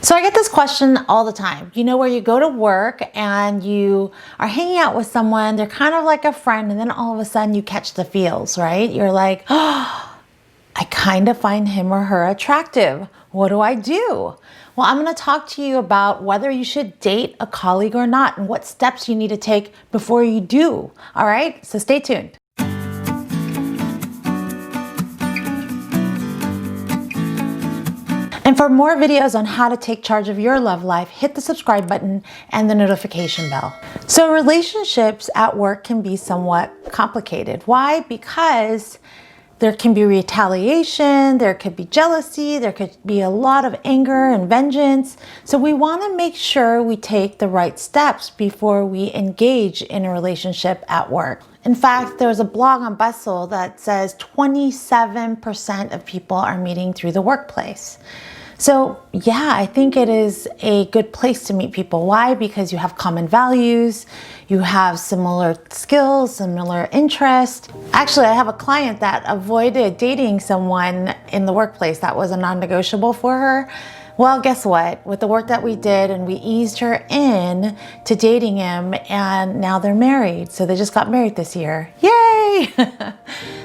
So I get this question all the time. You know, where you go to work and you are hanging out with someone, they're kind of like a friend, and then all of a sudden you catch the feels, right? You're like, oh, I kind of find him or her attractive. What do I do? Well, I'm going to talk to you about whether you should date a colleague or not and what steps you need to take before you do. All right, so stay tuned. And for more videos on how to take charge of your love life, hit the subscribe button and the notification bell. So relationships at work can be somewhat complicated. Why? Because there can be retaliation, there could be jealousy, there could be a lot of anger and vengeance. So we want to make sure we take the right steps before we engage in a relationship at work. In fact, there's a blog on Bustle that says 27% of people are meeting through the workplace. So yeah, I think it is a good place to meet people. Why? Because you have common values, you have similar skills, similar interests. Actually, I have a client that avoided dating someone in the workplace. That was a non-negotiable for her. Well, guess what? With the work that we did, and we eased her in to dating him, and now they're married. So they just got married this year. Yay!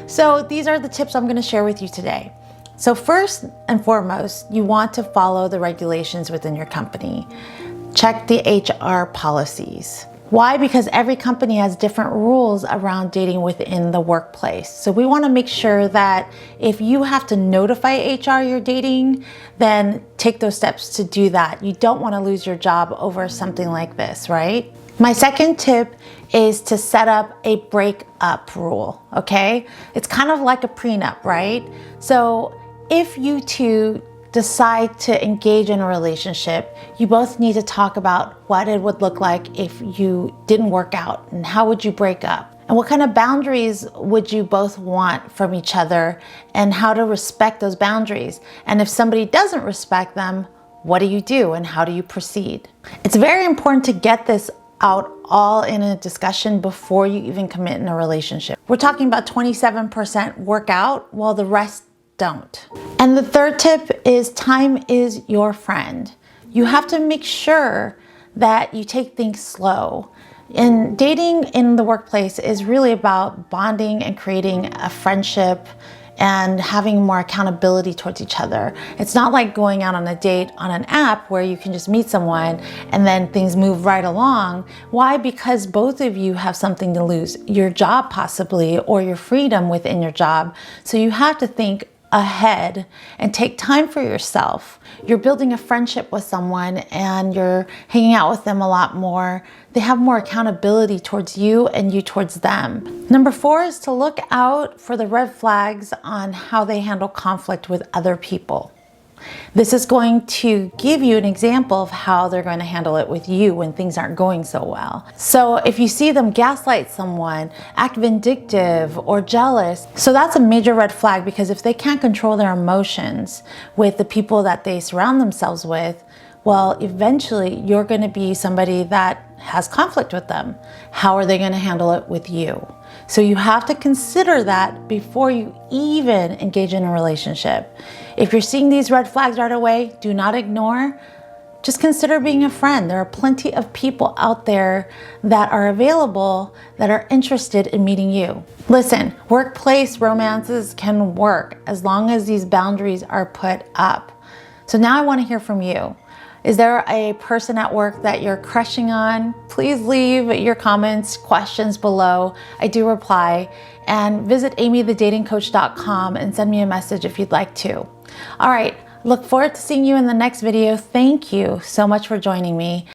So these are the tips I'm going to share with you today. So first and foremost, you want to follow the regulations within your company. Check the HR policies. Why? Because every company has different rules around dating within the workplace. So we want to make sure that if you have to notify HR you're dating, then take those steps to do that. You don't want to lose your job over something like this, right? My second tip is to set up a break-up rule, okay? It's kind of like a prenup, right? So if you two decide to engage in a relationship, you both need to talk about what it would look like if you didn't work out, and how would you break up, and what kind of boundaries would you both want from each other, and how to respect those boundaries. And if somebody doesn't respect them, what do you do and how do you proceed? It's very important to get this out all in a discussion before you even commit in a relationship. We're talking about 27% work out while the rest don't. And the third tip is time is your friend. You have to make sure that you take things slow. And dating in the workplace is really about bonding and creating a friendship and having more accountability towards each other. It's not like going out on a date on an app where you can just meet someone and then things move right along. Why? Because both of you have something to lose, your job possibly, or your freedom within your job. So you have to think ahead and take time for yourself. You're building a friendship with someone and you're hanging out with them a lot more. They have more accountability towards you and you towards them. Number 4 is to look out for the red flags on how they handle conflict with other people. This is going to give you an example of how they're going to handle it with you when things aren't going so well. So if you see them gaslight someone, act vindictive or jealous, so that's a major red flag, because if they can't control their emotions with the people that they surround themselves with, well, eventually you're going to be somebody that has conflict with them. How are they going to handle it with you? So you have to consider that before you even engage in a relationship. If you're seeing these red flags right away, do not ignore. Just consider being a friend. There are plenty of people out there that are available that are interested in meeting you. Listen, workplace romances can work as long as these boundaries are put up. So now I want to hear from you. Is there a person at work that you're crushing on? Please leave your comments, questions below. I do reply. And visit amythedatingcoach.com and send me a message if you'd like to. All right, look forward to seeing you in the next video. Thank you so much for joining me.